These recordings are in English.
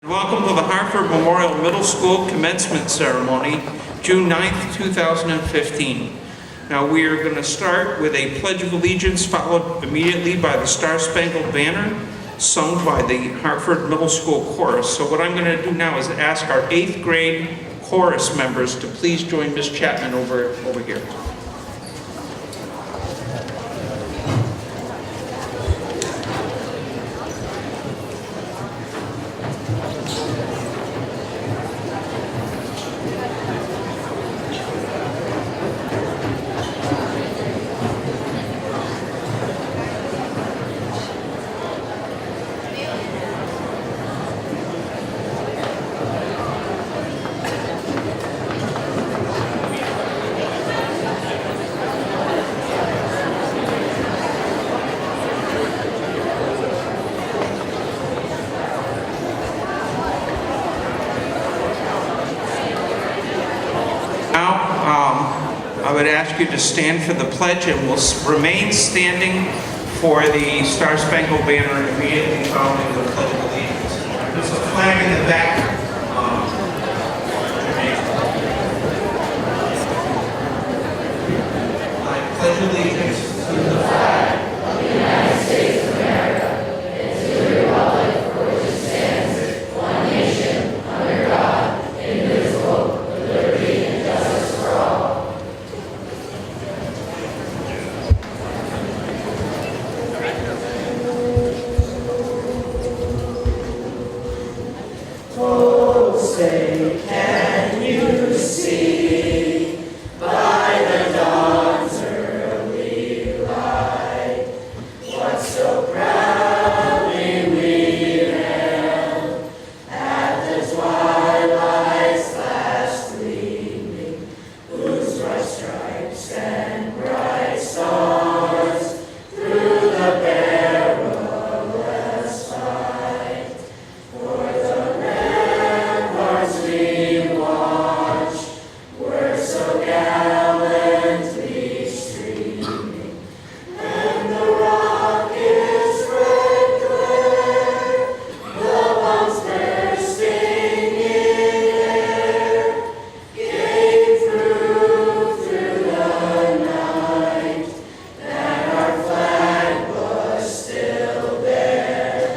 Welcome to the Hartford Memorial Middle School Commencement Ceremony, June 9th, 2015. Now we are going to start with a Pledge of Allegiance followed immediately by the Star Spangled Banner sung by the Hartford Middle School Chorus. So what I'm going to do now is ask our 8th grade chorus members to please join Ms. Chapman over here. I would ask you to stand for the pledge, and we'll remain standing for the Star Spangled Banner immediately following the Pledge of Allegiance. There's a flag in the back. I pledge allegiance to the flag of the United States of America and to the republic for which it stands, one nation, under God, indivisible, with liberty and justice for all. Oh, say, can you see by the dawn's early light what so proudly we hailed at the twilight's last gleaming, whose bright stripes and bright stars through the perilous fight for the ramparts we watched were so gallantly streaming, and the rocket's red glare, the bombs bursting in air, gave proof through the night that our flag was still there.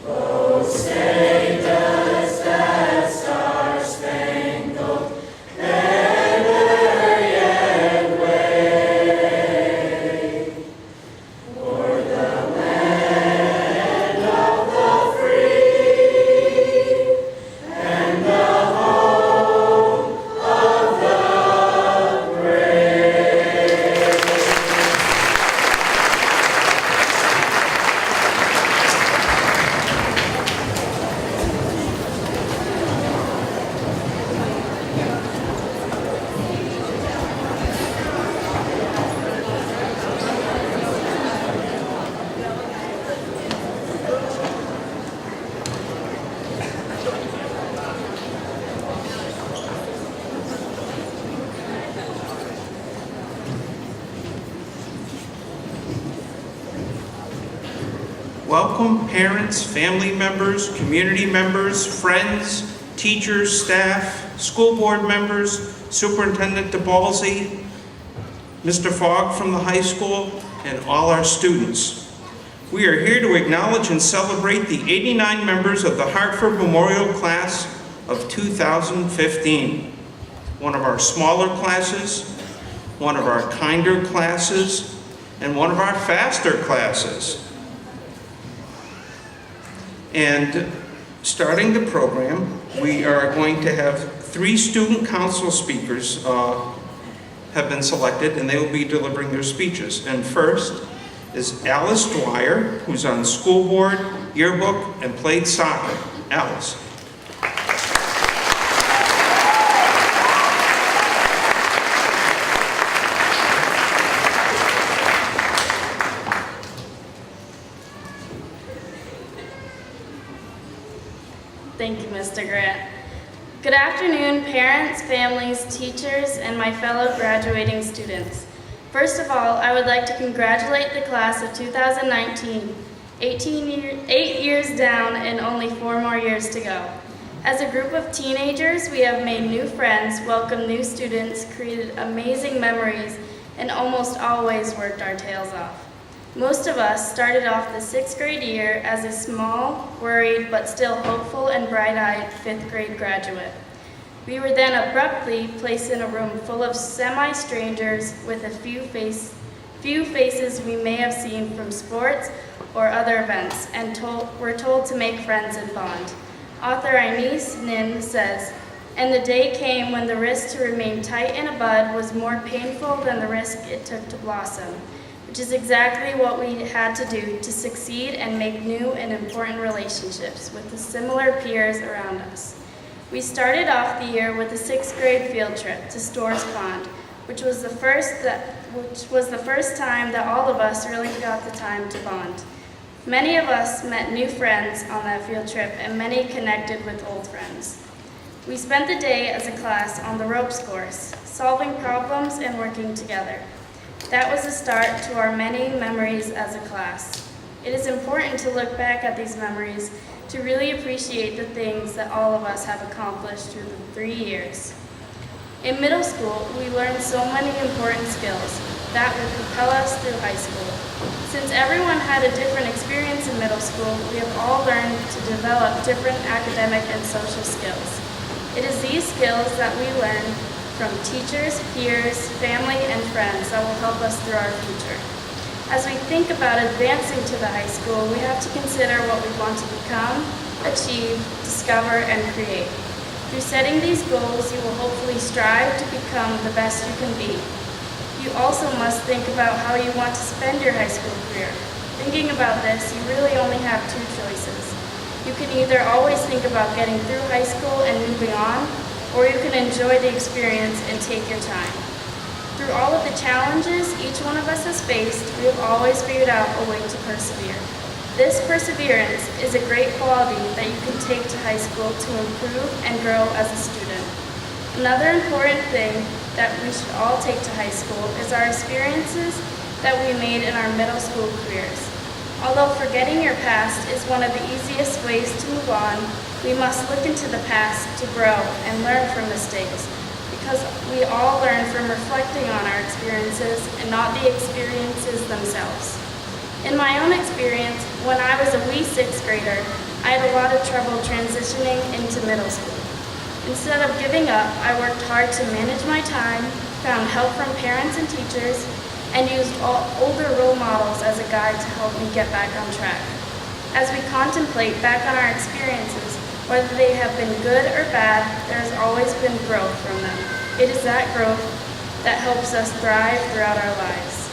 Oh, say does that star-spangled banner yet wave o'er the land of the free and the home of the brave? Welcome parents, family members, community members, friends, teachers, staff, school board members, Superintendent DeBalzi, Mr. Fogg from the high school, and all our students. We are here to acknowledge and celebrate the 89 members of the Hartford Memorial Class of 2015. One of our smaller classes, one of our kinder classes, and one of our faster classes. And starting the program, we are going to have 3 student council speakers have been selected, and they will be delivering their speeches. And first is Alice Dwyer, who's on school board, yearbook, and played soccer. Alice. Thank you, Mr. Grant. Good afternoon, parents, families, teachers, and my fellow graduating students. First of all, I would like to congratulate the class of 2019. 8 years down and only 4 more years to go. As a group of teenagers, we have made new friends, welcomed new students, created amazing memories, and almost always worked our tails off. Most of us started off the 6th grade year as a small, worried, but still hopeful and bright-eyed 5th grade graduate. We were then abruptly placed in a room full of semi-strangers with a few faces we may have seen from sports or other events, and were told to make friends and bond. Author Ines Nin says, "And the day came when the risk to remain tight in a bud was more painful than the risk it took to blossom," which is exactly what we had to do to succeed and make new and important relationships with the similar peers around us. We started off the year with a 6th grade field trip to Storrs Pond, which was the first time that all of us really got the time to bond. Many of us met new friends on that field trip, and many connected with old friends. We spent the day as a class on the ropes course, solving problems and working together. That was the start to our many memories as a class. It is important to look back at these memories to really appreciate the things that all of us have accomplished through the 3 years. In middle school, we learned so many important skills that would propel us through high school. Since everyone had a different experience in middle school, we have all learned to develop different academic and social skills. It is these skills that we learn from teachers, peers, family, and friends that will help us through our future. As we think about advancing to the high school, we have to consider what we want to become, achieve, discover, and create. Through setting these goals, you will hopefully strive to become the best you can be. You also must think about how you want to spend your high school career. Thinking about this, you really only have 2 choices. You can either always think about getting through high school and moving on, or you can enjoy the experience and take your time. Through all of the challenges each one of us has faced, we have always figured out a way to persevere. This perseverance is a great quality that you can take to high school to improve and grow as a student. Another important thing that we should all take to high school is our experiences that we made in our middle school careers. Although forgetting your past is one of the easiest ways to move on, we must look into the past to grow and learn from mistakes, because we all learn from reflecting on our experiences and not the experiences themselves. In my own experience, when I was a wee 6th grader, I had a lot of trouble transitioning into middle school. Instead of giving up, I worked hard to manage my time, found help from parents and teachers, and used older role models as a guide to help me get back on track. As we contemplate back on our experiences, whether they have been good or bad, there has always been growth from them. It is that growth that helps us thrive throughout our lives.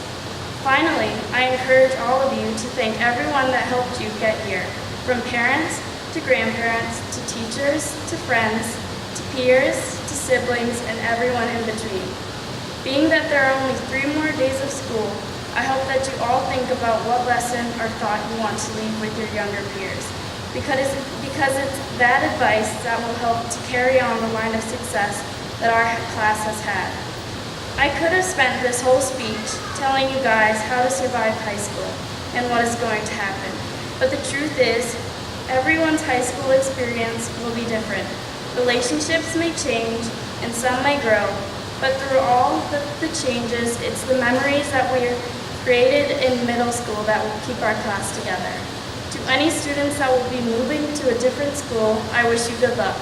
Finally, I encourage all of you to thank everyone that helped you get here, from parents to grandparents to teachers to friends, to peers, to siblings, and everyone in between. Being that there are only 3 more days of school, I hope that you all think about what lesson or thought you want to leave with your younger peers, because it's that advice that will help to carry on the line of success that our class has had. I could have spent this whole speech telling you guys how to survive high school and what is going to happen, but the truth is, everyone's high school experience will be different. Relationships may change, and some may grow, but through all the changes, it's the memories that we created in middle school that will keep our class together. To any students that will be moving to a different school, I wish you good luck.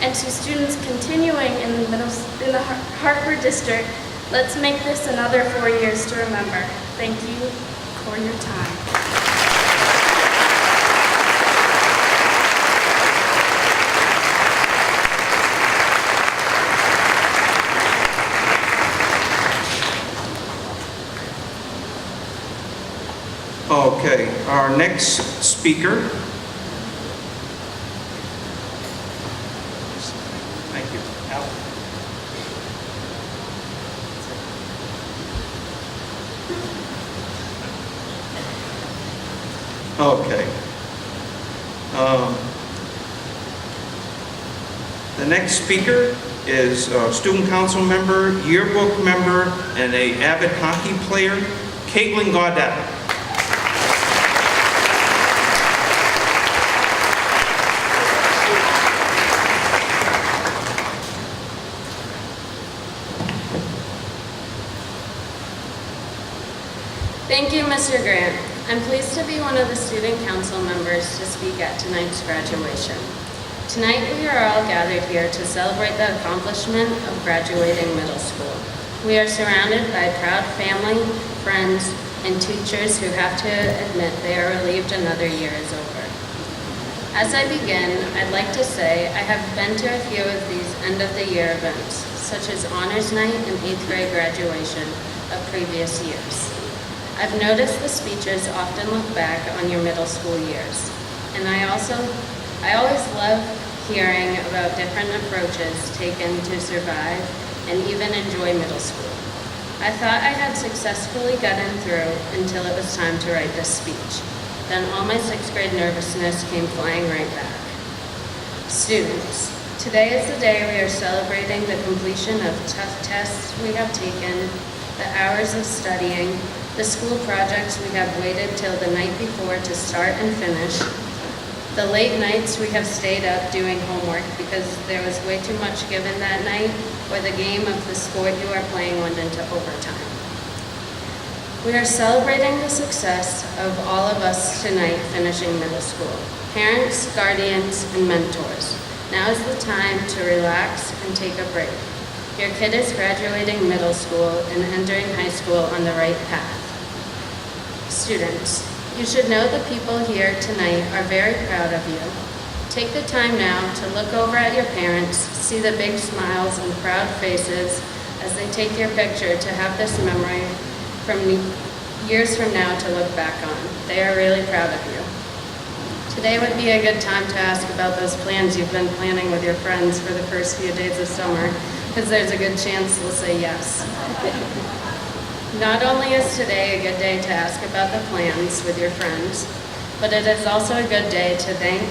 And to students continuing in the Hartford District, let's make this another 4 years to remember. Thank you for your time. Okay, our next speaker. Thank you. Al. Okay. The next speaker is a student council member, yearbook member, and an avid hockey player, Caitlin Gaudette. Mr. Grant. I'm pleased to be one of the student council members to speak at tonight's graduation. Tonight we are all gathered here to celebrate the accomplishment of graduating middle school. We are surrounded by proud family, friends, and teachers who have to admit they are relieved another year is over. As I begin, I'd like to say I have been to a few of these end-of-the-year events, such as Honors Night and 8th grade graduation of previous years. I've noticed the speeches often look back on your middle school years, and I always love hearing about different approaches taken to survive and even enjoy middle school. I thought I had successfully gotten through until it was time to write this speech. Then all my 6th grade nervousness came flying right back. Students, today is the day we are celebrating the completion of tough tests we have taken, the hours of studying, the school projects we have waited till the night before to start and finish, the late nights we have stayed up doing homework because there was way too much given that night, or the game of the sport you are playing went into overtime. We are celebrating the success of all of us tonight finishing middle school. Parents, guardians, and mentors. Now is the time to relax and take a break. Your kid is graduating middle school and entering high school on the right path. Students, you should know the people here tonight are very proud of you. Take the time now to look over at your parents, see the big smiles and proud faces as they take your picture to have this memory from years from now to look back on. They are really proud of you. Today would be a good time to ask about those plans you've been planning with your friends for the first few days of summer, because there's a good chance they'll say yes. Not only is today a good day to ask about the plans with your friends, but it is also a good day to thank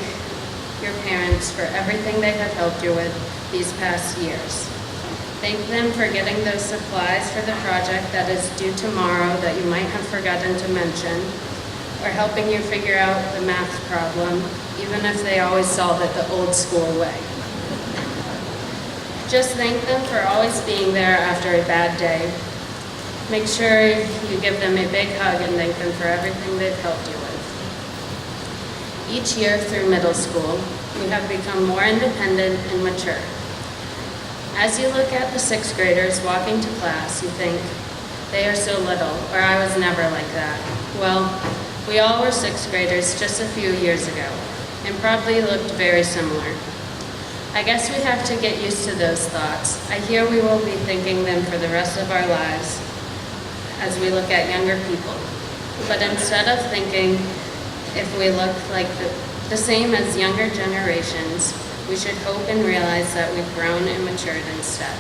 your parents for everything they have helped you with these past years. Thank them for getting those supplies for the project that is due tomorrow that you might have forgotten to mention, or helping you figure out the math problem, even if they always solve it the old school way. Just thank them for always being there after a bad day. Make sure you give them a big hug and thank them for everything they've helped you with. Each year through middle school, you have become more independent and mature. As you look at the 6th graders walking to class, you think, they are so little, or I was never like that. Well, we all were 6th graders just a few years ago, and probably looked very similar. I guess we have to get used to those thoughts. I hear we will be thinking them for the rest of our lives as we look at younger people. But instead of thinking if we look like the same as younger generations, we should hope and realize that we've grown and matured instead.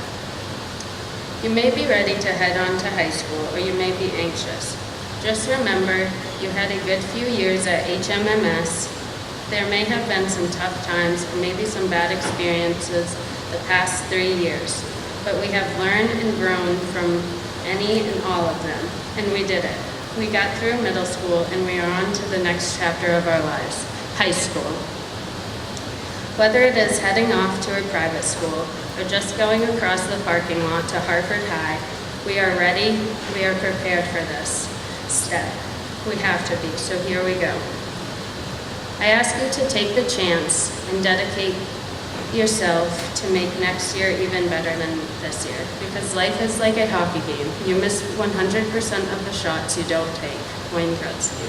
You may be ready to head on to high school, or you may be anxious. Just remember, you had a good few years at HMMS. There may have been some tough times, and maybe some bad experiences the past 3 years, but we have learned and grown from any and all of them, and we did it. We got through middle school, and we are on to the next chapter of our lives, high school. Whether it is heading off to a private school or just going across the parking lot to Hartford High, we are ready, we are prepared for this step. We have to be, so here we go. I ask you to take the chance and dedicate yourself to make next year even better than this year, because life is like a hockey game. You miss 100% of the shots you don't take. Wayne Gretzky.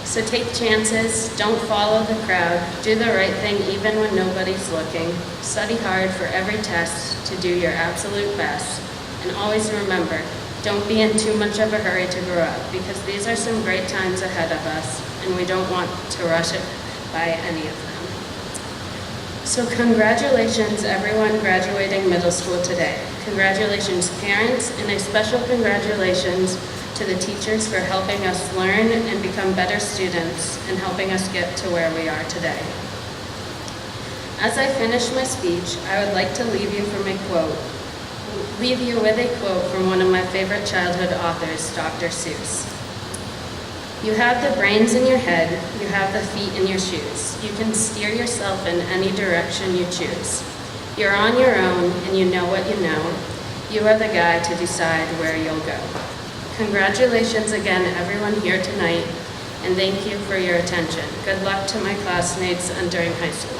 So take chances, don't follow the crowd, do the right thing even when nobody's looking, study hard for every test to do your absolute best, and always remember, don't be in too much of a hurry to grow up, because these are some great times ahead of us, and we don't want to rush it by any of them. So congratulations everyone graduating middle school today. Congratulations parents, and a special congratulations to the teachers for helping us learn and become better students and helping us get to where we are today. As I finish my speech, I would like to leave you with a quote from one of my favorite childhood authors, Dr. Seuss. You have the brains in your head, you have the feet in your shoes. You can steer yourself in any direction you choose. You're on your own and you know what you know. You are the guy to decide where you'll go. Congratulations again, everyone here tonight, and thank you for your attention. Good luck to my classmates entering high school.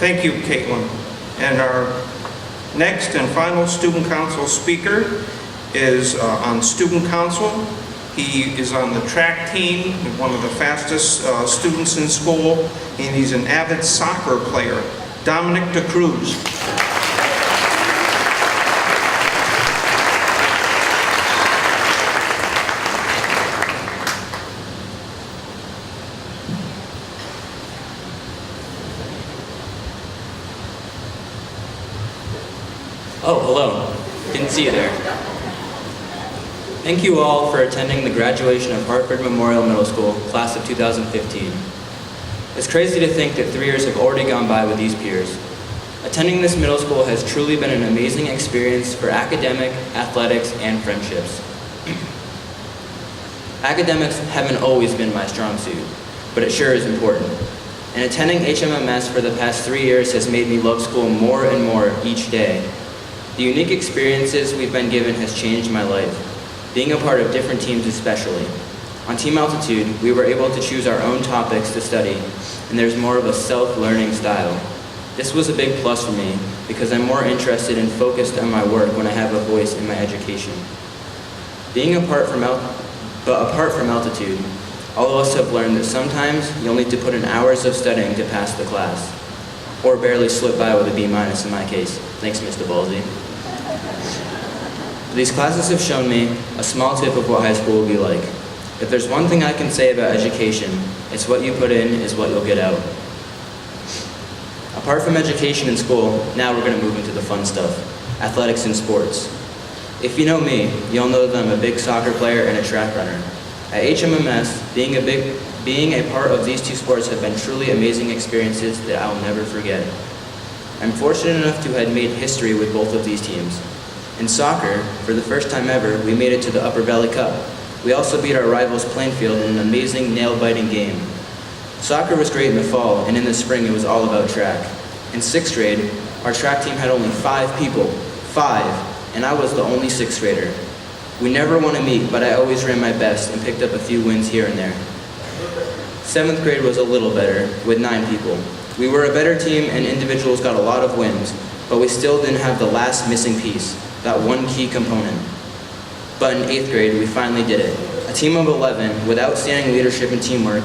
Thank you, Caitlin. And our next and final student council speaker is on student council. He is on the track team, one of the fastest students in school, and he's an avid soccer player, Dominic DeCruz. Oh, hello. Didn't see you there. Thank you all for attending the graduation of Hartford Memorial Middle School, class of 2015. It's crazy to think that 3 years have already gone by with these peers. Attending this middle school has truly been an amazing experience for academic, athletics, and friendships. Academics haven't always been my strong suit, but it sure is important. And attending HMMS for the past 3 years has made me love school more and more each day. The unique experiences we've been given has changed my life, being a part of different teams especially. On Team Altitude, we were able to choose our own topics to study, and there's more of a self-learning style. This was a big plus for me because I'm more interested and focused on my work when I have a voice in my education. Apart from Altitude, all of us have learned that sometimes you'll need to put in hours of studying to pass the class, or barely slip by with a B- in my case. Thanks, Mr. Balsey. These classes have shown me a small tip of what high school will be like. If there's one thing I can say about education, it's what you put in is what you'll get out. Apart from education and school, now we're going to move into the fun stuff, athletics and sports. If you know me, you'll know that I'm a big soccer player and a track runner. At HMMS, being a part of these two sports have been truly amazing experiences that I'll never forget. I'm fortunate enough to have made history with both of these teams. In soccer, for the first time ever, we made it to the Upper Valley Cup. We also beat our rivals Plainfield in an amazing nail-biting game. Soccer was great in the fall, and in the spring it was all about track. In 6th grade, our track team had only 5 people, 5, and I was the only 6th grader. We never won a meet, but I always ran my best and picked up a few wins here and there. 7th grade was a little better, with 9 people. We were a better team and individuals got a lot of wins, but we still didn't have the last missing piece, that one key component. But in 8th grade, we finally did it. A team of 11 with outstanding leadership and teamwork.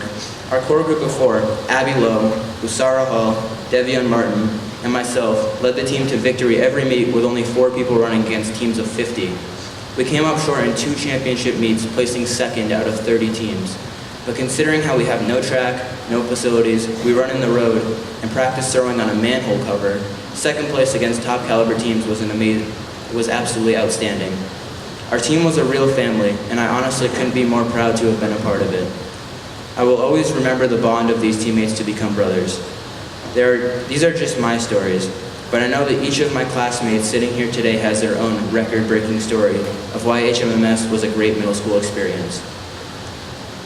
Our core group of 4, Abby Lowe, Usara Hall, Devion Martin, and myself, led the team to victory every meet with only 4 people running against teams of 50. We came up short in 2 championship meets, placing 2nd out of 30 teams. But considering how we have no track, no facilities, we run in the road, and practice throwing on a manhole cover, 2nd place against top caliber teams was absolutely outstanding. Our team was a real family, and I honestly couldn't be more proud to have been a part of it. I will always remember the bond of these teammates to become brothers. These are just my stories, but I know that each of my classmates sitting here today has their own record-breaking story of why HMMS was a great middle school experience.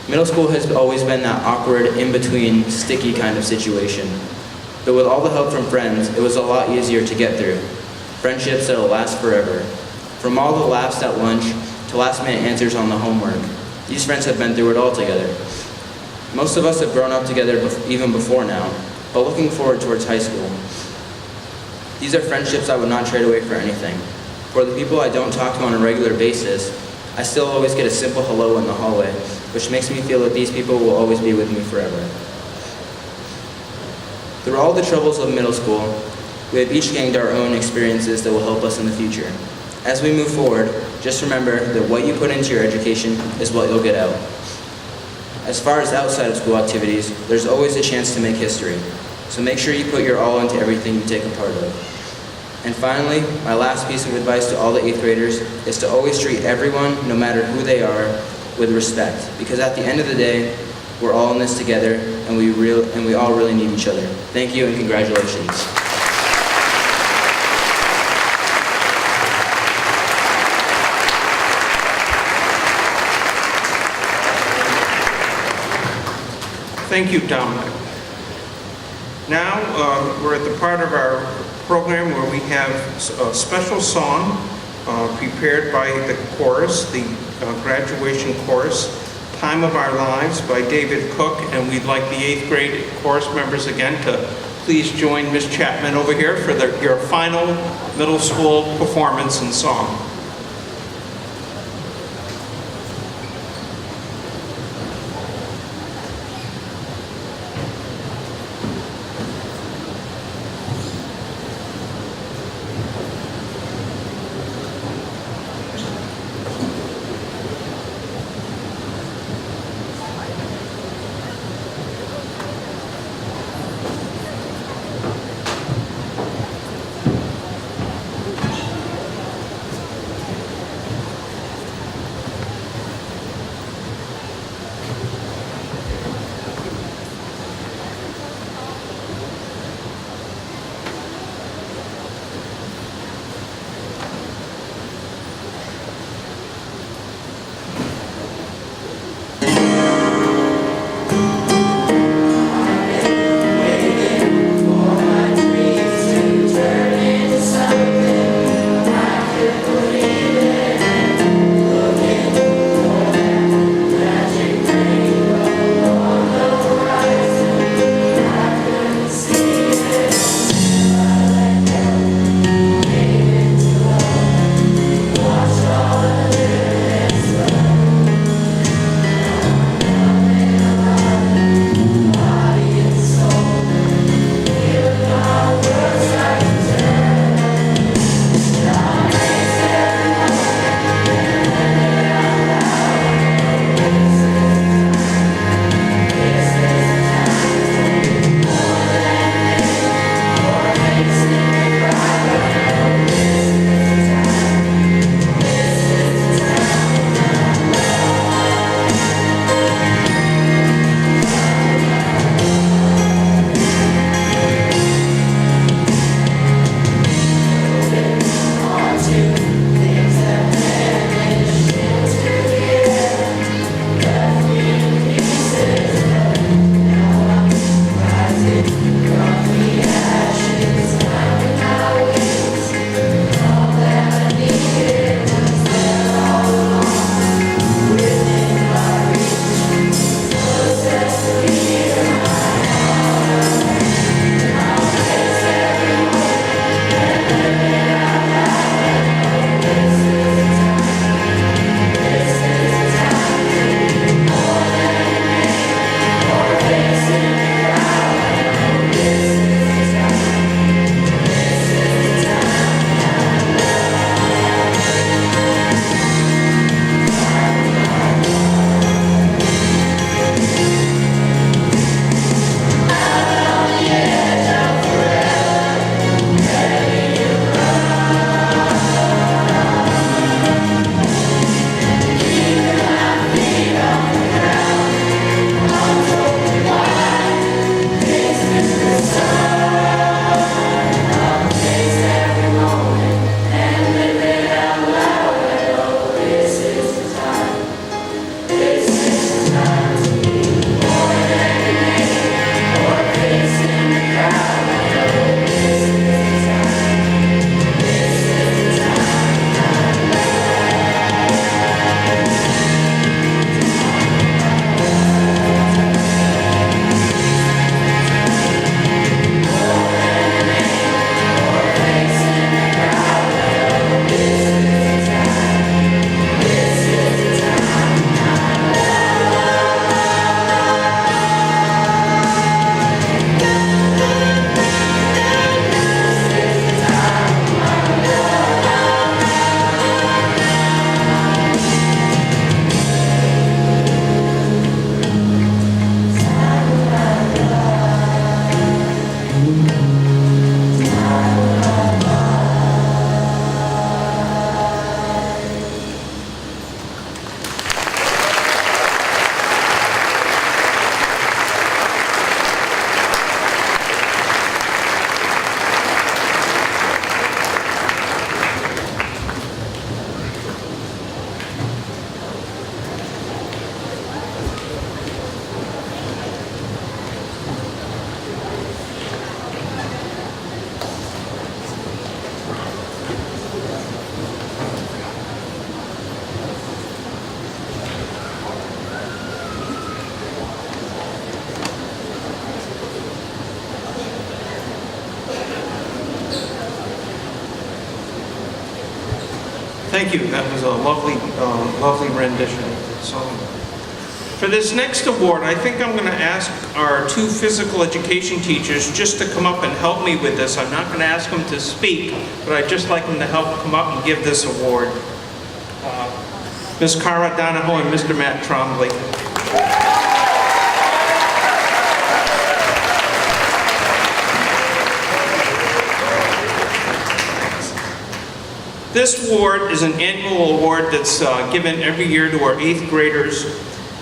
Middle school has always been that awkward, in-between, sticky kind of situation. But with all the help from friends, it was a lot easier to get through. Friendships that'll last forever. From all the laughs at lunch to last-minute answers on the homework, these friends have been through it all together. Most of us have grown up together even before now, but looking forward towards high school. These are friendships I would not trade away for anything. For the people I don't talk to on a regular basis, I still always get a simple hello in the hallway, which makes me feel that these people will always be with me forever. Through all the troubles of middle school, we have each gained our own experiences that will help us in the future. As we move forward, just remember that what you put into your education is what you'll get out. As far as outside of school activities, there's always a chance to make history, so make sure you put your all into everything you take a part of. And finally, my last piece of advice to all the 8th graders is to always treat everyone, no matter who they are, with respect, because at the end of the day, we're all in this together, and we all really need each other. Thank you and congratulations. Thank you, Dominic. Now, we're at the part of our program where we have a special song prepared by the chorus, the graduation chorus, Time of Our Lives by David Cook, and we'd like the 8th grade chorus members again to please join Ms. Chapman over here for your final middle school performance and song. Thank you. That was a lovely rendition. So, for this next award, I think I'm going to ask our two physical education teachers just to come up and help me with this. I'm not going to ask them to speak, but I'd just like them to help come up and give this award. Ms. Cara Donahoe and Mr. Matt Trombley. This award is an annual award that's given every year to our 8th graders.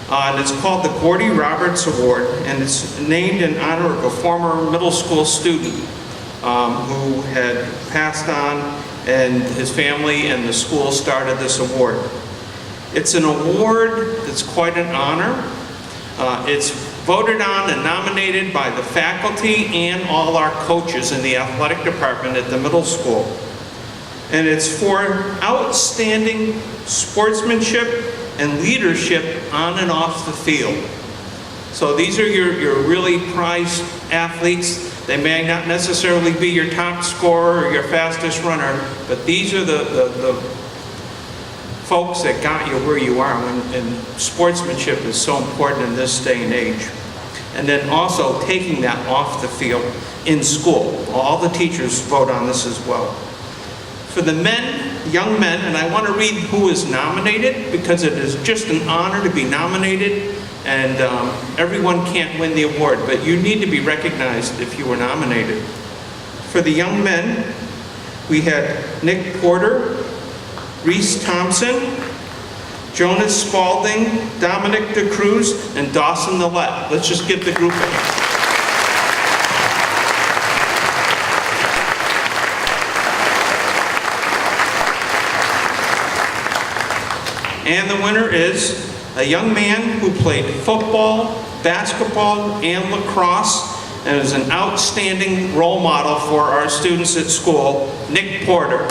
And it's called the Gordy Roberts Award, and it's named in honor of a former middle school student who had passed on, and his family and the school started this award. It's an award that's quite an honor. It's voted on and nominated by the faculty and all our coaches in the athletic department at the middle school. And it's for outstanding sportsmanship and leadership on and off the field. So these are your really prized athletes. They may not necessarily be your top scorer or your fastest runner, but these are the folks that got you where you are, and sportsmanship is so important in this day and age. And then also taking that off the field in school. All the teachers vote on this as well. For the men, young men, and I want to read who is nominated because it is just an honor to be nominated, and everyone can't win the award, but you need to be recognized if you were nominated. For the young men, we had Nick Porter, Reese Thompson, Jonas Spalding, Dominic DeCruz, and Dawson Nillette. Let's just give the group a hand. And the winner is a young man who played football, basketball, and lacrosse, and is an outstanding role model for our students at school, Nick Porter.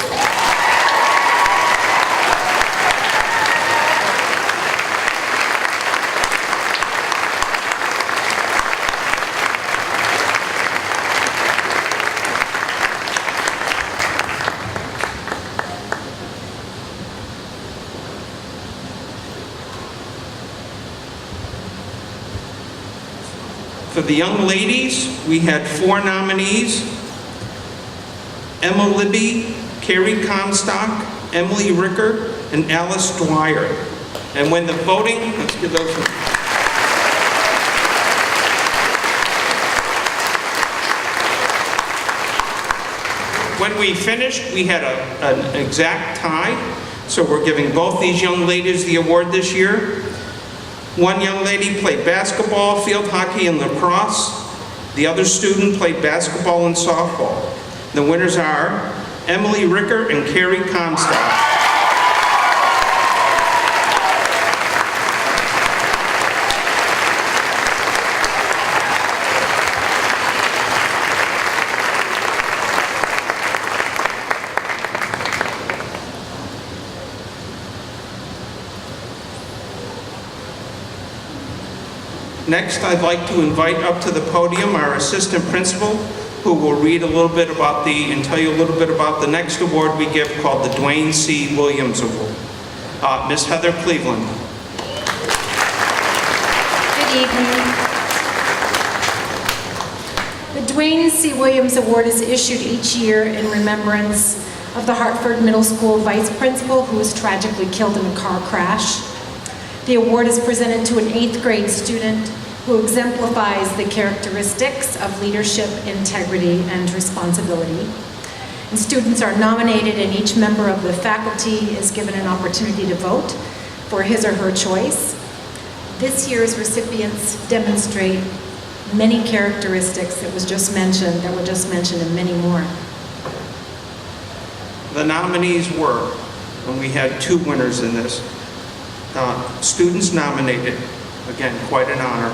For the young ladies, we had 4 nominees: Emma Libby, Carrie Comstock, Emily Ricker, and Alice Dwyer. And when the voting, let's give those. When we finished, we had an exact tie, so we're giving both these young ladies the award this year. One young lady played basketball, field hockey, and lacrosse. The other student played basketball and softball. The winners are Emily Ricker and Carrie Comstock. Next, I'd like to invite up to the podium our assistant principal, who will read a little bit about and tell you a little bit about the next award we give, called the Dwayne C. Williams Award. Ms. Heather Cleveland. Good evening. The Dwayne C. Williams Award is issued each year in remembrance of the Hartford Middle School vice principal who was tragically killed in a car crash. The award is presented to an 8th grade student who exemplifies the characteristics of leadership, integrity, and responsibility. And students are nominated, and each member of the faculty is given an opportunity to vote for his or her choice. This year's recipients demonstrate many characteristics that were just mentioned, and many more. The nominees were, and we had 2 winners in this. Students nominated, again, quite an honor: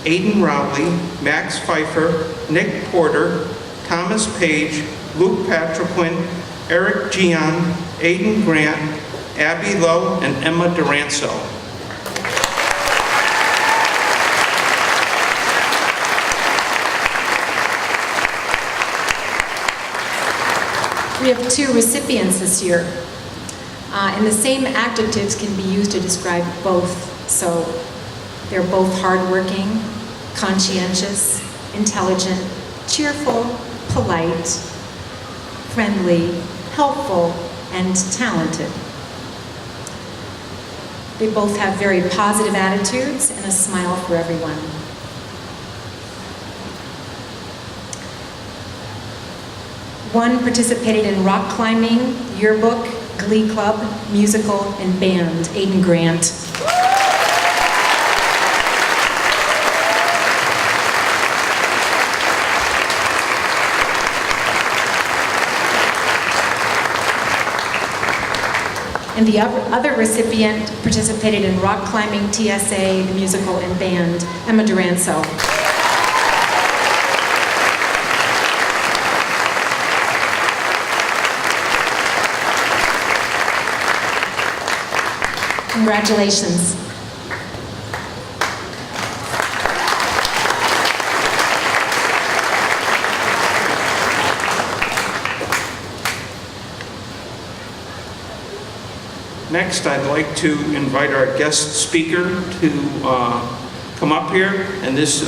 Aiden Rowley, Max Pfeiffer, Nick Porter, Thomas Page, Luke Patriquin, Eric Gian, Aiden Grant, Abby Lowe, and Emma Duranso. We have 2 recipients this year. And the same adjectives can be used to describe both. So they're both hardworking, conscientious, intelligent, cheerful, polite, friendly, helpful, and talented. They both have very positive attitudes and a smile for everyone. One participated in rock climbing, yearbook, glee club, musical, and band, Aiden Grant. And the other recipient participated in rock climbing, TSA, the musical, and band, Emma Duranso. Congratulations. Next, I'd like to invite our guest speaker to come up here. And this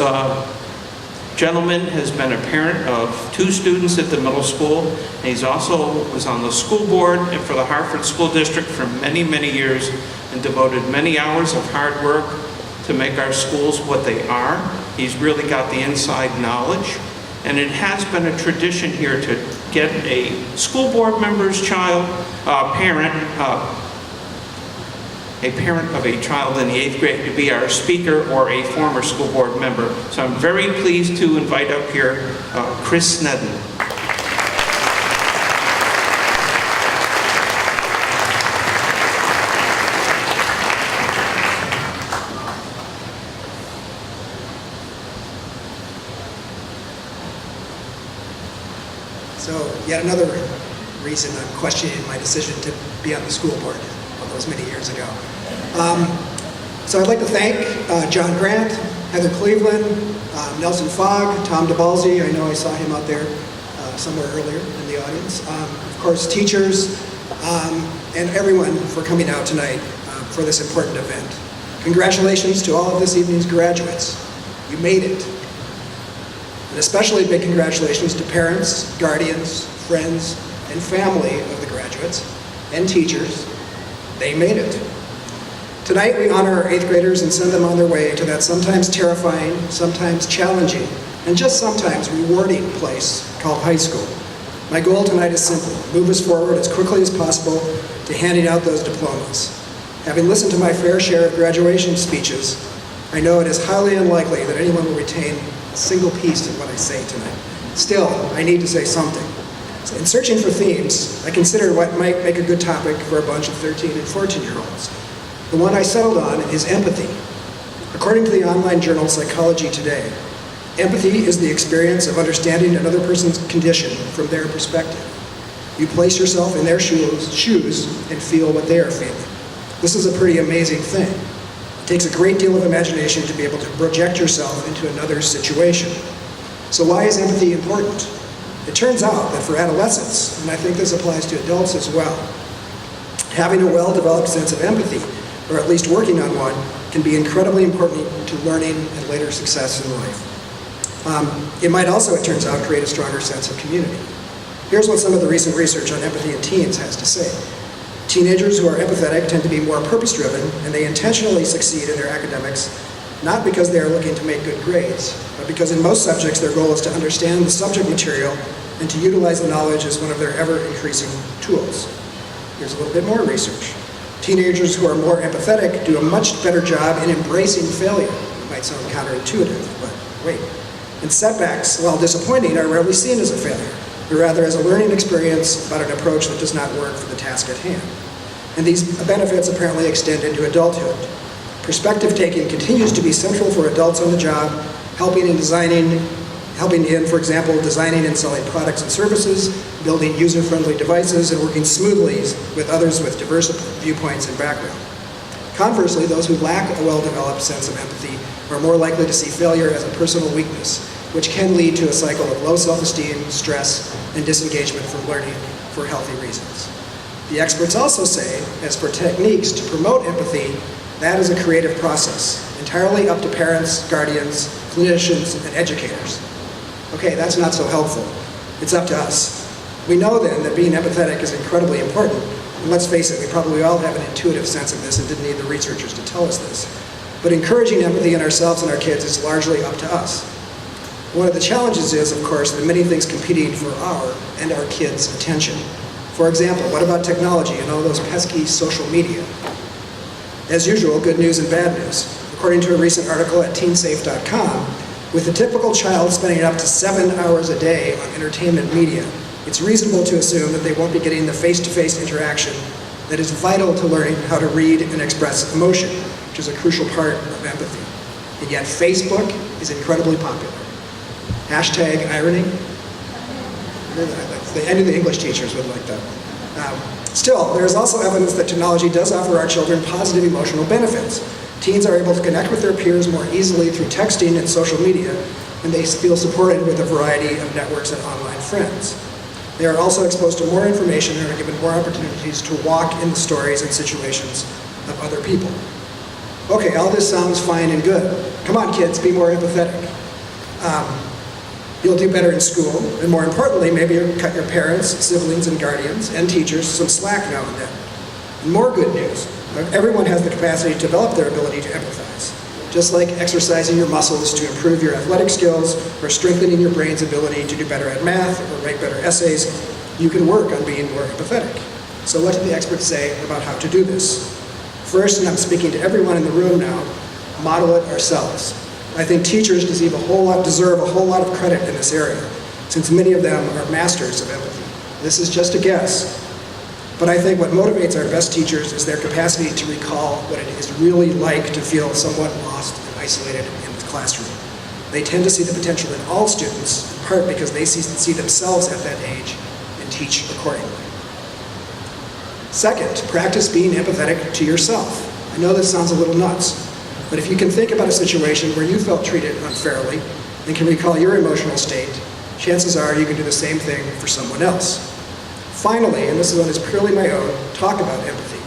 gentleman has been a parent of 2 students at the middle school. And he's also was on the school board and for the Hartford School District for many, many years and devoted many hours of hard work to make our schools what they are. He's really got the inside knowledge. And it has been a tradition here to get a school board member's child, a parent of a child in the 8th grade to be our speaker or a former school board member. So I'm very pleased to invite up here Chris Sneddon. So yet another reason I'm questioning my decision to be on the school board, all those many years ago. So I'd like to thank John Grant, Heather Cleveland, Nelson Fogg, Tom DeBalzi. I know I saw him out there somewhere earlier in the audience. Of course, teachers and everyone for coming out tonight for this important event. Congratulations to all of this evening's graduates. You made it. And especially big congratulations to parents, guardians, friends, and family of the graduates and teachers. They made it. Tonight we honor our 8th graders and send them on their way to that sometimes terrifying, sometimes challenging, and just sometimes rewarding place called high school. My goal tonight is simple: move us forward as quickly as possible to handing out those diplomas. Having listened to my fair share of graduation speeches, I know it is highly unlikely that anyone will retain a single piece of what I say tonight. Still, I need to say something. So in searching for themes, I considered what might make a good topic for a bunch of 13 and 14-year-olds. The one I settled on is empathy. According to the online journal Psychology Today, empathy is the experience of understanding another person's condition from their perspective. You place yourself in their shoes and feel what they are feeling. This is a pretty amazing thing. It takes a great deal of imagination to be able to project yourself into another's situation. So why is empathy important? It turns out that for adolescents, and I think this applies to adults as well, having a well-developed sense of empathy, or at least working on one, can be incredibly important to learning and later success in life. It might also, it turns out, create a stronger sense of community. Here's what some of the recent research on empathy in teens has to say. Teenagers who are empathetic tend to be more purpose-driven, and they intentionally succeed in their academics, not because they are looking to make good grades, but because in most subjects their goal is to understand the subject material and to utilize the knowledge as one of their ever-increasing tools. Here's a little bit more research. Teenagers who are more empathetic do a much better job in embracing failure. It might sound counterintuitive, but wait. And setbacks, while disappointing, are rarely seen as a failure, but rather as a learning experience about an approach that does not work for the task at hand. And these benefits apparently extend into adulthood. Perspective taking continues to be central for adults on the job, helping in, for example, designing and selling products and services, building user-friendly devices, and working smoothly with others with diverse viewpoints and background. Conversely, those who lack a well-developed sense of empathy are more likely to see failure as a personal weakness, which can lead to a cycle of low self-esteem, stress, and disengagement from learning for healthy reasons. The experts also say, as for techniques to promote empathy, that is a creative process, entirely up to parents, guardians, clinicians, and educators. Okay, that's not so helpful. It's up to us. We know then that being empathetic is incredibly important, and let's face it, we probably all have an intuitive sense of this and didn't need the researchers to tell us this. But encouraging empathy in ourselves and our kids is largely up to us. One of the challenges is, of course, there are many things competing for our and our kids' attention. For example, what about technology and all those pesky social media? As usual, good news and bad news. According to a recent article at teensafe.com, with a typical child spending up to 7 hours a day on entertainment media, it's reasonable to assume that they won't be getting the face-to-face interaction that is vital to learning how to read and express emotion, which is a crucial part of empathy. And yet Facebook is incredibly popular. Hashtag irony. I knew the English teachers would like that one. Still, there is also evidence that technology does offer our children positive emotional benefits. Teens are able to connect with their peers more easily through texting and social media, and they feel supported with a variety of networks and online friends. They are also exposed to more information and are given more opportunities to walk in the stories and situations of other people. Okay, all this sounds fine and good. Come on, kids, be more empathetic. You'll do better in school, and more importantly, maybe you'll cut your parents, siblings, and guardians, and teachers some slack now and then. And more good news, everyone has the capacity to develop their ability to empathize. Just like exercising your muscles to improve your athletic skills, or strengthening your brain's ability to do better at math, or write better essays, you can work on being more empathetic. So what do the experts say about how to do this? First, and I'm speaking to everyone in the room now, model it ourselves. I think teachers deserve a whole lot of credit in this area, since many of them are masters of empathy. This is just a guess, but I think what motivates our best teachers is their capacity to recall what it is really like to feel somewhat lost and isolated in the classroom. They tend to see the potential in all students, in part because they see themselves at that age and teach accordingly. Second, practice being empathetic to yourself. I know this sounds a little nuts, but if you can think about a situation where you felt treated unfairly and can recall your emotional state, chances are you can do the same thing for someone else. Finally, and this one is purely my own, talk about empathy.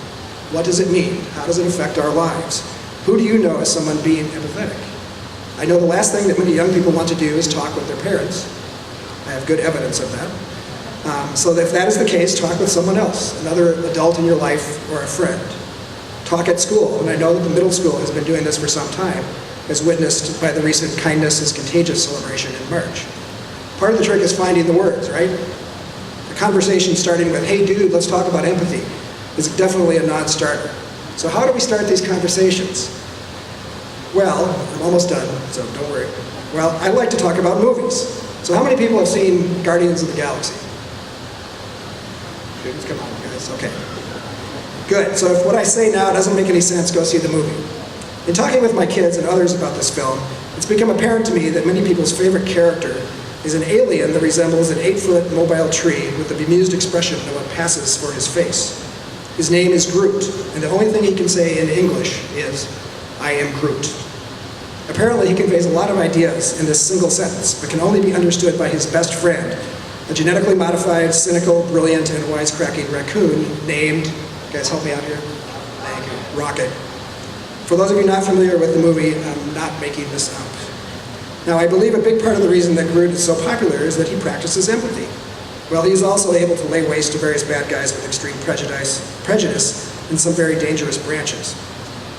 What does it mean? How does it affect our lives? Who do you know as someone being empathetic? I know the last thing that many young people want to do is talk with their parents. I have good evidence of that. So if that is the case, talk with someone else, another adult in your life or a friend. Talk at school, and I know that the middle school has been doing this for some time, as witnessed by the recent Kindness is Contagious celebration in March. Part of the trick is finding the words, right? The conversation starting with, hey dude, let's talk about empathy, is definitely a non-starter. So how do we start these conversations? Well, I'm almost done, so don't worry. Well, I like to talk about movies. So how many people have seen Guardians of the Galaxy? Students, come on, guys, okay. Good, so if what I say now doesn't make any sense, go see the movie. In talking with my kids and others about this film, it's become apparent to me that many people's favorite character is an alien that resembles an 8-foot mobile tree with a bemused expression no one passes for his face. His name is Groot, and the only thing he can say in English is, I am Groot. Apparently he conveys a lot of ideas in this single sentence, but can only be understood by his best friend, a genetically modified, cynical, brilliant, and wisecracking raccoon named, guys help me out here? Thank you. Rocket. For those of you not familiar with the movie, I'm not making this up. Now, I believe a big part of the reason that Groot is so popular is that he practices empathy. Well, he's also able to lay waste to various bad guys with extreme prejudice in some very dangerous branches.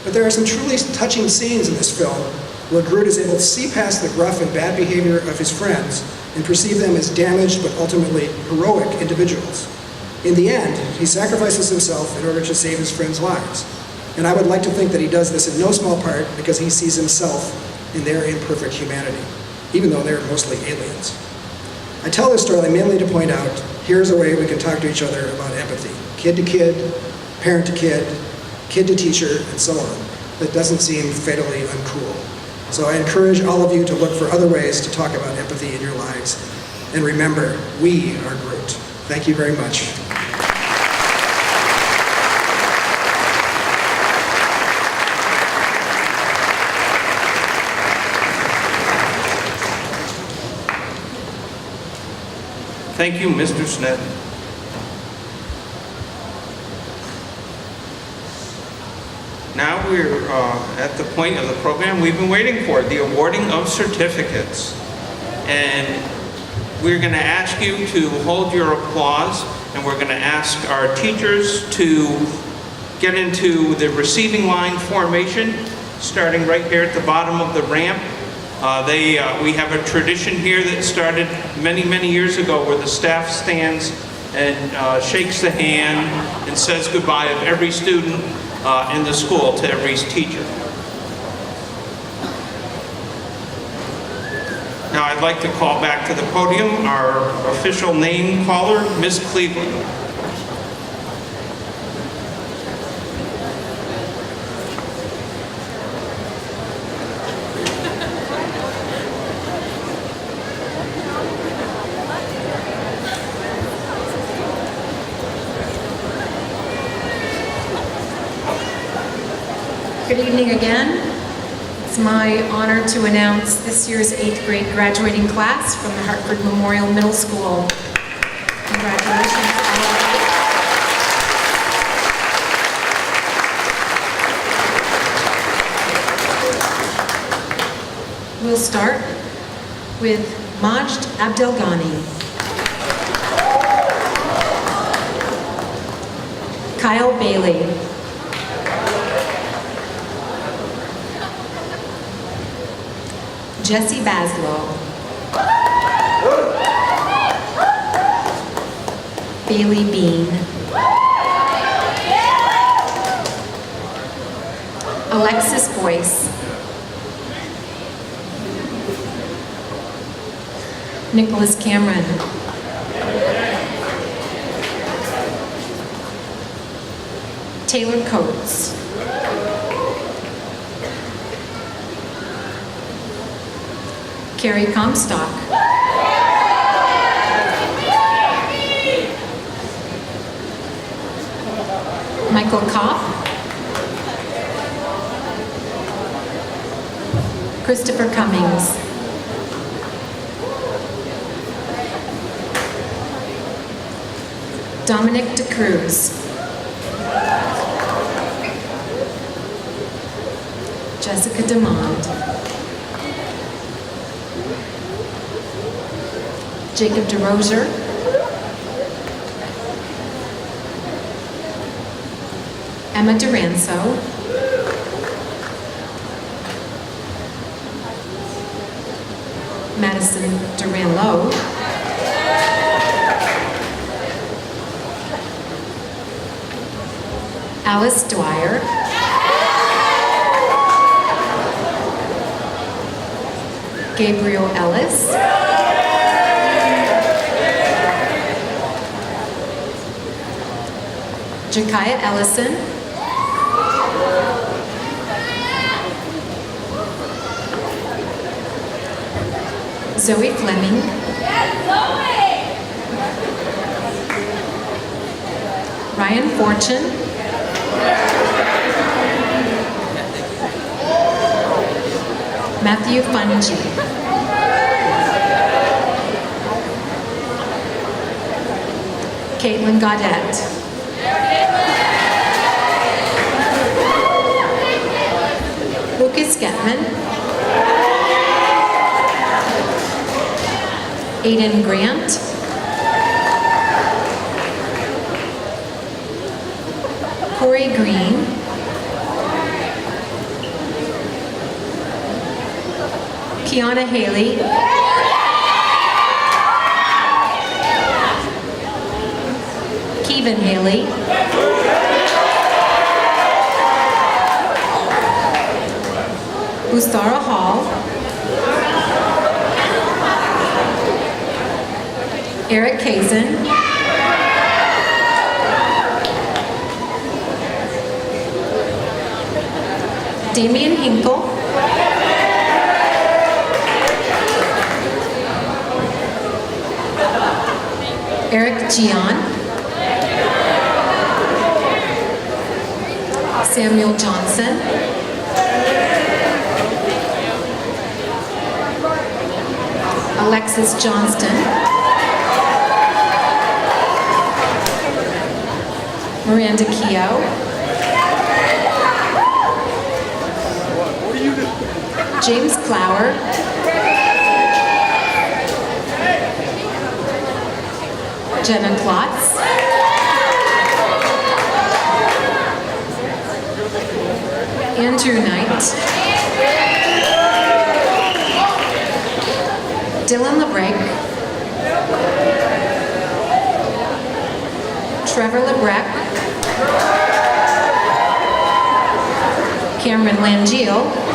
But there are some truly touching scenes in this film where Groot is able to see past the gruff and bad behavior of his friends and perceive them as damaged but ultimately heroic individuals. In the end, he sacrifices himself in order to save his friends' lives. And I would like to think that he does this in no small part because he sees himself in their imperfect humanity, even though they're mostly aliens. I tell this story mainly to point out, here's a way we can talk to each other about empathy. Kid to kid, parent to kid to teacher, and so on, that doesn't seem fatally uncool. So I encourage all of you to look for other ways to talk about empathy in your lives. And remember, we are Groot. Thank you very much. Thank you, Mr. Snedden. Now we're at the point of the program we've been waiting for, the awarding of certificates. And we're going to ask you to hold your applause, and we're going to ask our teachers to get into the receiving line formation, starting right here at the bottom of the ramp. We have a tradition here that started many, many years ago where the staff stands and shakes the hand and says goodbye of every student in the school to every teacher. Now I'd like to call back to the podium our official name caller, Miss Cleveland. Good evening again. It's my honor to announce this year's 8th grade graduating class from the Hartford Memorial Middle School. Congratulations to all of you. We'll start with Majd Abdelghani, Kyle Bailey, Jesse Baslow, Bailey Bean, Alexis Boyce, Nicholas Cameron, Taylor Coates, Carrie Comstock, Michael Kopp, Christopher Cummings, Dominic DeCruz, Jessica DeMond, Jacob DeRozier, Emma Duranso, Madison Duran-Lowe, Alice Dwyer, Gabriel Ellis, Jakaya Ellison, Zoe Fleming, Ryan Fortune, Matthew Fungi, Caitlin Gaudette, Lucas Getman, Aiden Grant, Corey Green, Kiana Haley, Kevin Haley, Ustara Hall, Eric Kazin, Damian Hinkle, Eric Gian, Samuel Johnson, Alexis Johnston, Miranda Keough, James Clower, Jenna Klotz, Andrew Knight, Dylan LeBrec, Trevor LeBrec, Cameron Langeal,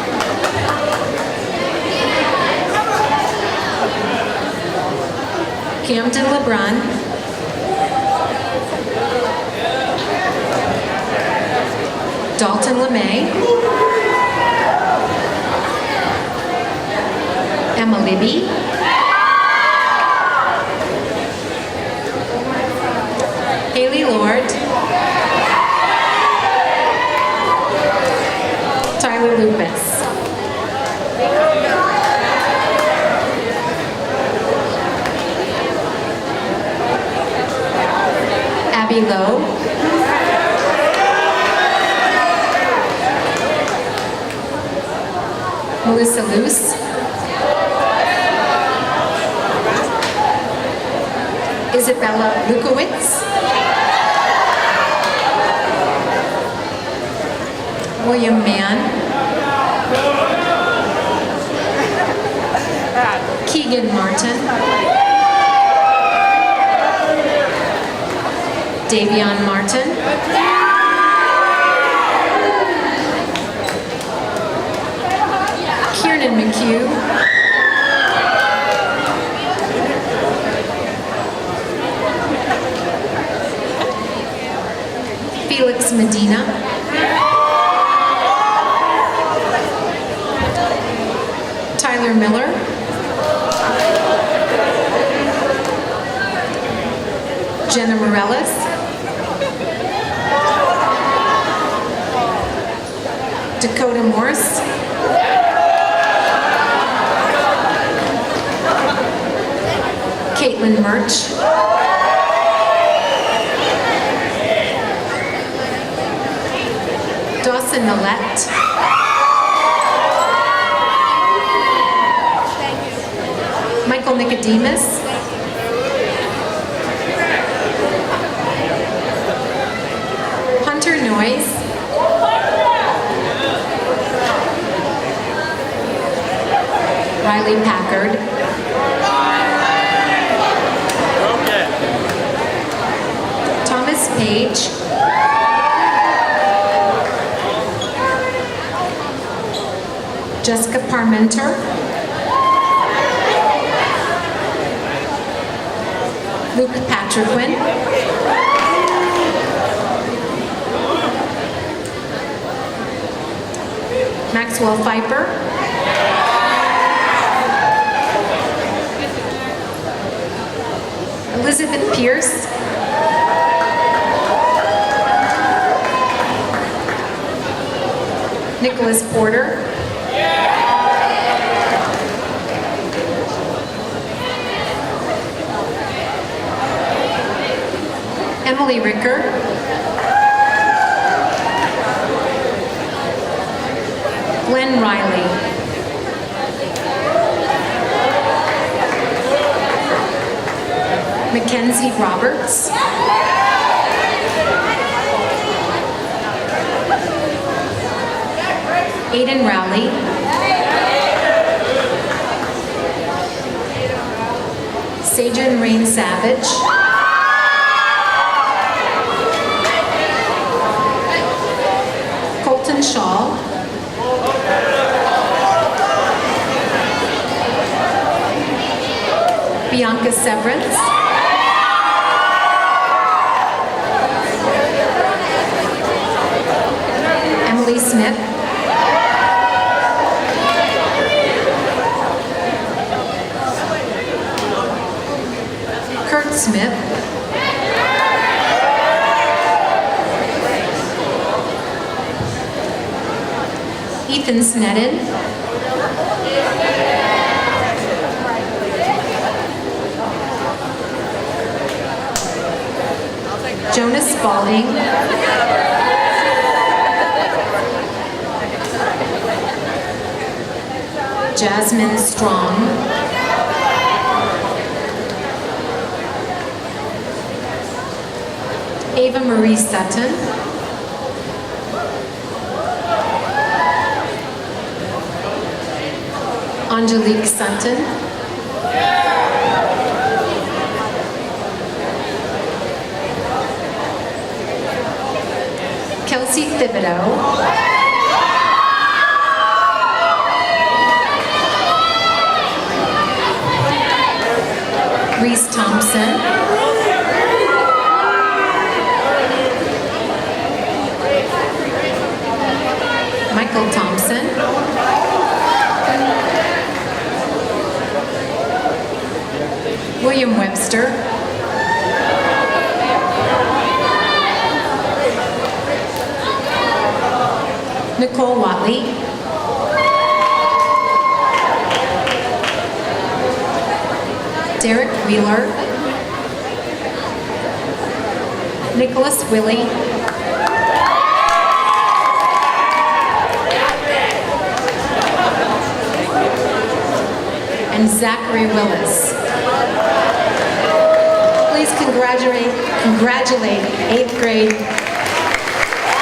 Camden LeBron, Dalton LeMay, Emma Libby, Haley Lord, Tyler Lupus. Abby Lowe, Melissa Luce, Isabella Lukowitz, William Mann, Keegan Martin, Davion Martin, Kiernan McHugh, Felix Medina, Tyler Miller, Jenna Morellis, Dakota Morse, Caitlin Murch, Dawson Millette, Michael Nicodemus, Hunter Noyes, Riley Packard, Thomas Page, Jessica Parmenter, Luke Patriquin, Maxwell Pfeiffer, Elizabeth Pierce, Nicholas Porter, Emily Ricker, Glenn Riley, Mackenzie Roberts, Aiden Rowley, Sajan Rain Savage, Colton Shaw, Bianca Severance, Emily Smith, Kurt Smith, Ethan Sneddon, Jonas Spalding, Jasmine Strong, Ava Marie Sutton, Angelique Sutton, Kelsey Thibodeau, Reese Thompson, Michael Thompson, William Webster, Nicole Watley, Derek Wheeler, Nicholas Willie, and Zachary Willis. Please congratulate 8th grade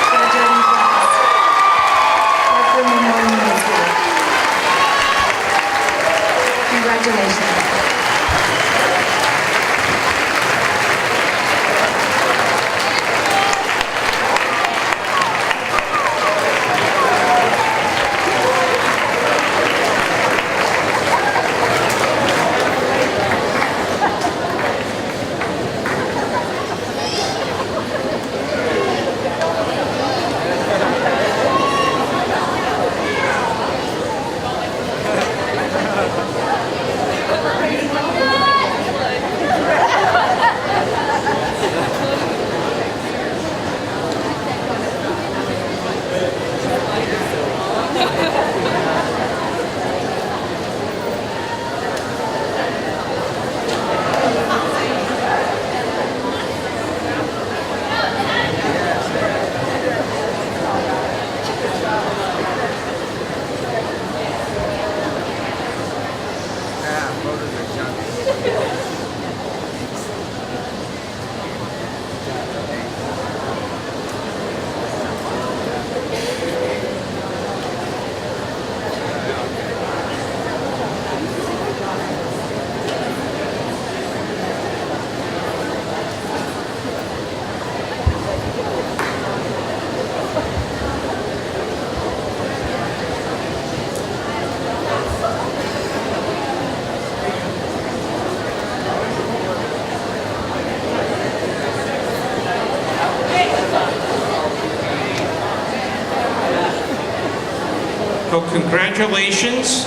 graduating class, Hartford Memorial Middle School. Congratulations. So congratulations,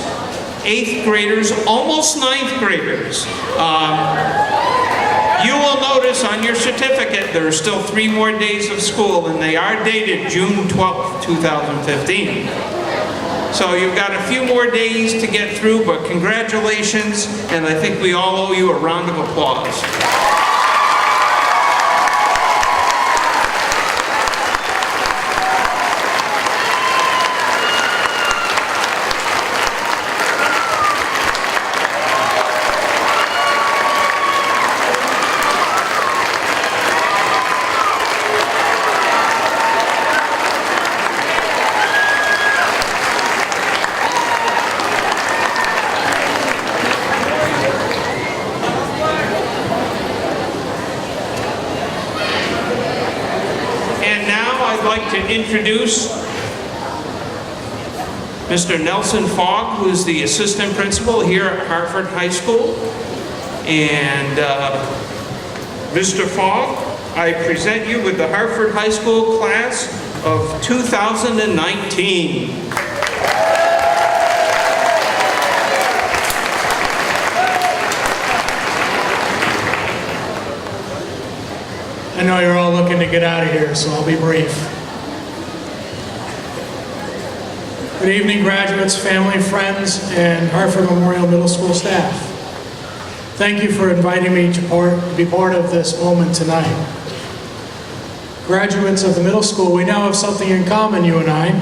8th graders, almost 9th graders. You will notice on your certificate there are still 3 more days of school, and they are dated June 12th, 2015. So you've got a few more days to get through, but congratulations, and I think we all owe you a round of applause. I'd like to introduce Mr. Nelson Fogg, who is the assistant principal here at Hartford High School. And Mr. Fogg, I present you with the Hartford High School class of 2019. I know you're all looking to get out of here, so I'll be brief. Good evening, graduates, family, friends, and Hartford Memorial Middle School staff. Thank you for inviting me to be part of this moment tonight. Graduates of the middle school, we now have something in common, you and I.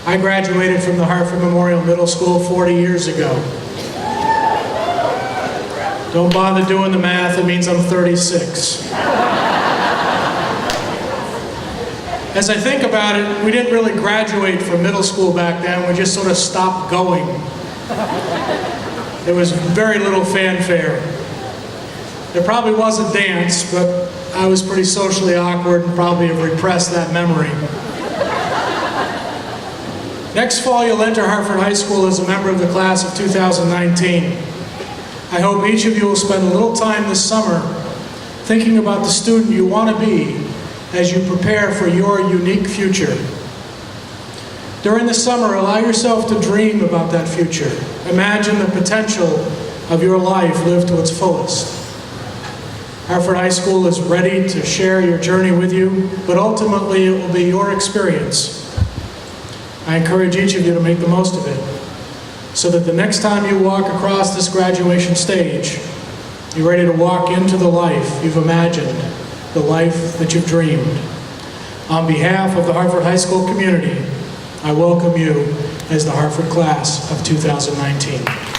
I graduated from the Hartford Memorial Middle School 40 years ago. Don't bother doing the math, it means I'm 36. As I think about it, we didn't really graduate from middle school back then, we just sort of stopped going. There was very little fanfare. There probably was a dance, but I was pretty socially awkward and probably have repressed that memory. Next fall, you'll enter Hartford High School as a member of the class of 2019. I hope each of you will spend a little time this summer thinking about the student you want to be as you prepare for your unique future. During the summer, allow yourself to dream about that future. Imagine the potential of your life lived to its fullest. Hartford High School is ready to share your journey with you, but ultimately it will be your experience. I encourage each of you to make the most of it, so that the next time you walk across this graduation stage, you're ready to walk into the life you've imagined, the life that you've dreamed. On behalf of the Hartford High School community, I welcome you as the Hartford class of 2019.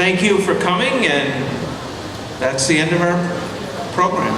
Thank you for coming, and that's the end of our program.